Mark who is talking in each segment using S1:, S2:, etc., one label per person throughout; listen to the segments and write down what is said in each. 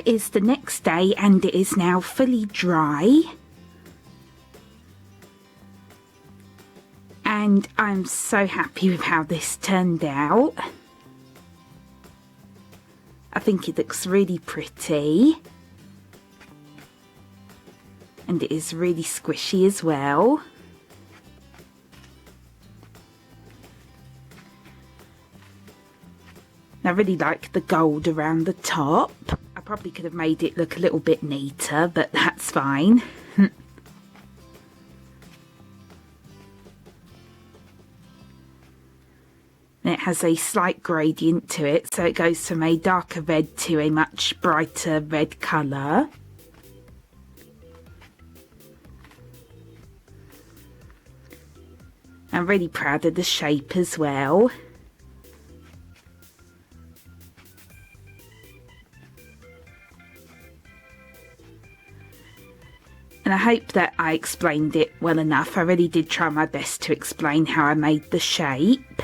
S1: it is the next day and it is now fully dry. And I'm so happy with how this turned out. I think it looks really pretty. And it is really squishy as well. I really like the gold around the top. I probably could have made it look a little bit neater, but that's fine. It has a slight gradient to it, so it goes from a darker red to a much brighter red colour. I'm really proud of the shape as well. And I hope that I explained it well enough. I really did try my best to explain how I made the shape.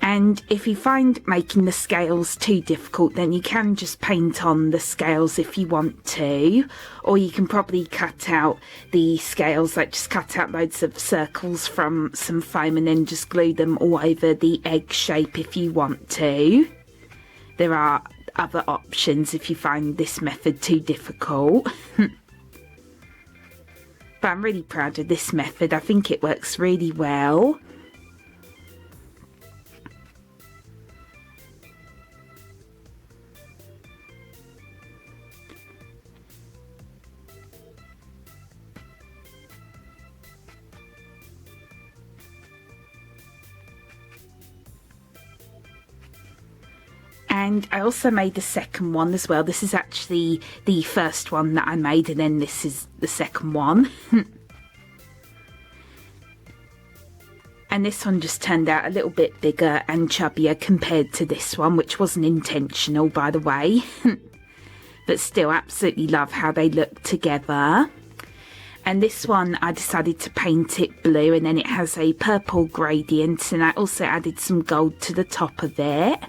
S1: And if you find making the scales too difficult, then you can just paint on the scales if you want to, or you can probably cut out the scales, like just cut out loads of circles from some foam and then just glue them all over the egg shape if you want to. There are other options if you find this method too difficult. But I'm really proud of this method. I think it works really well. And I also made the second one as well. This is actually the first one that I made, and then this is the second one. And this one just turned out a little bit bigger and chubbier compared to this one, which wasn't intentional, by the way. But still, absolutely love how they look together. And this one, I decided to paint it blue, and then it has a purple gradient, and I also added some gold to the top of it.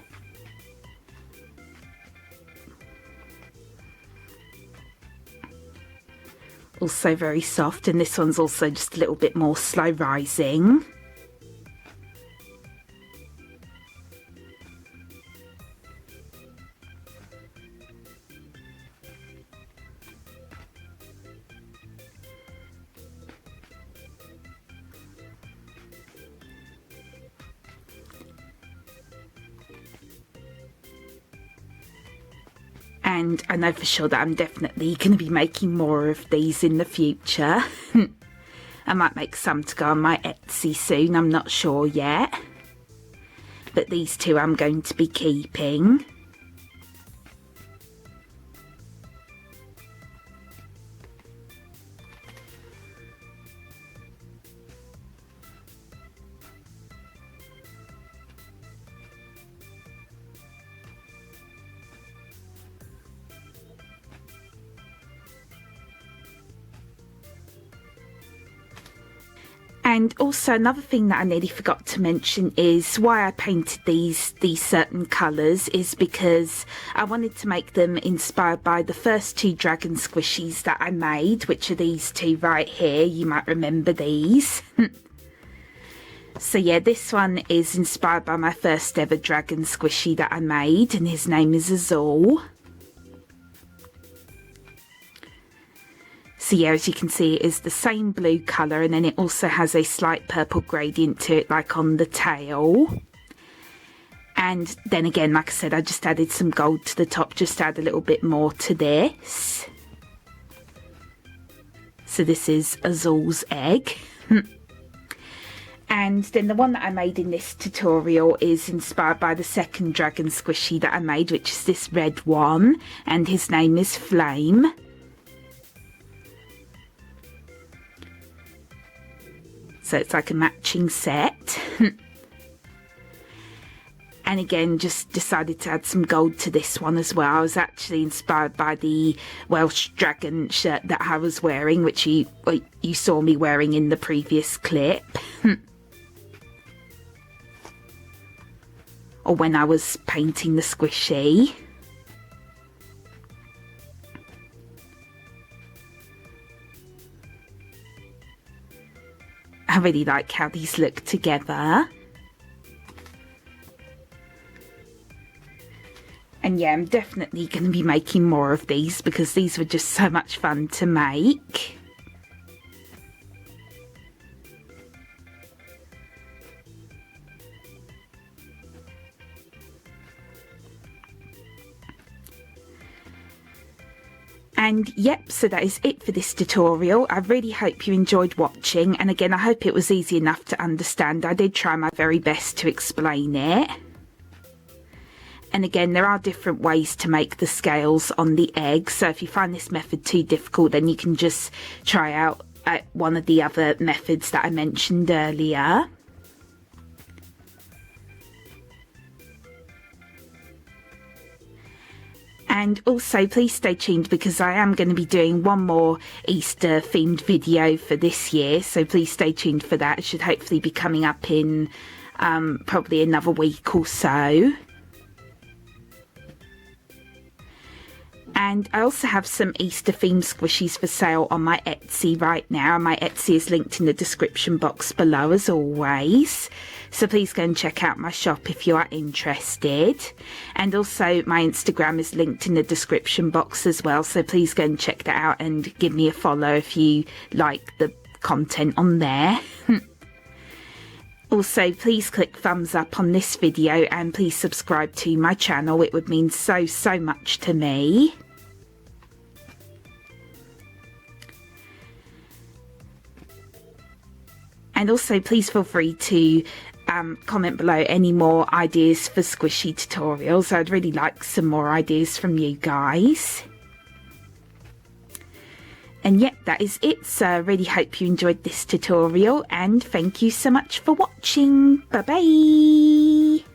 S1: Also very soft, and this one's also just a little bit more slow rising. And I know for sure that I'm definitely going to be making more of these in the future. I might make some to go on my Etsy soon, I'm not sure yet. But these two I'm going to be keeping. And also another thing that I nearly forgot to mention is why I painted these certain colours is because I wanted to make them inspired by the first two dragon squishies that I made, which are these two right here. You might remember these. So yeah, this one is inspired by my first ever dragon squishy that I made, and his name is Azul. So yeah, as you can see, it is the same blue colour, and then it also has a slight purple gradient to it, like on the tail. And then again, like I said, I just added some gold to the top, just to add a little bit more to this. So this is Azul's egg. And then the one that I made in this tutorial is inspired by the second dragon squishy that I made, which is this red one, and his name is Flame. So it's like a matching set. And again, just decided to add some gold to this one as well. I was actually inspired by the Welsh dragon shirt that I was wearing, which you saw me wearing in the previous clip. or when I was painting the squishy. I really like how these look together. And yeah, I'm definitely going to be making more of these because these were just so much fun to make. And yep, so that is it for this tutorial. I really hope you enjoyed watching, and again I hope it was easy enough to understand. I did try my very best to explain it. And again, there are different ways to make the scales on the egg, so if you find this method too difficult, then you can just try out one of the other methods that I mentioned earlier. And also please stay tuned because I am going to be doing one more Easter themed video for this year, so please stay tuned for that. It should hopefully be coming up in probably another week or so. And I also have some Easter themed squishies for sale on my Etsy right now. My Etsy is linked in the description box below as always. So please go and check out my shop if you are interested. And also my Instagram is linked in the description box as well. So please go and check that out and give me a follow if you like the content on there. Also, please click thumbs up on this video and please subscribe to my channel. It would mean so much to me. And also please feel free to comment below any more ideas for squishy tutorials. I'd really like some more ideas from you guys. And yep, that is it. So I really hope you enjoyed this tutorial and thank you so much for watching. Bye bye.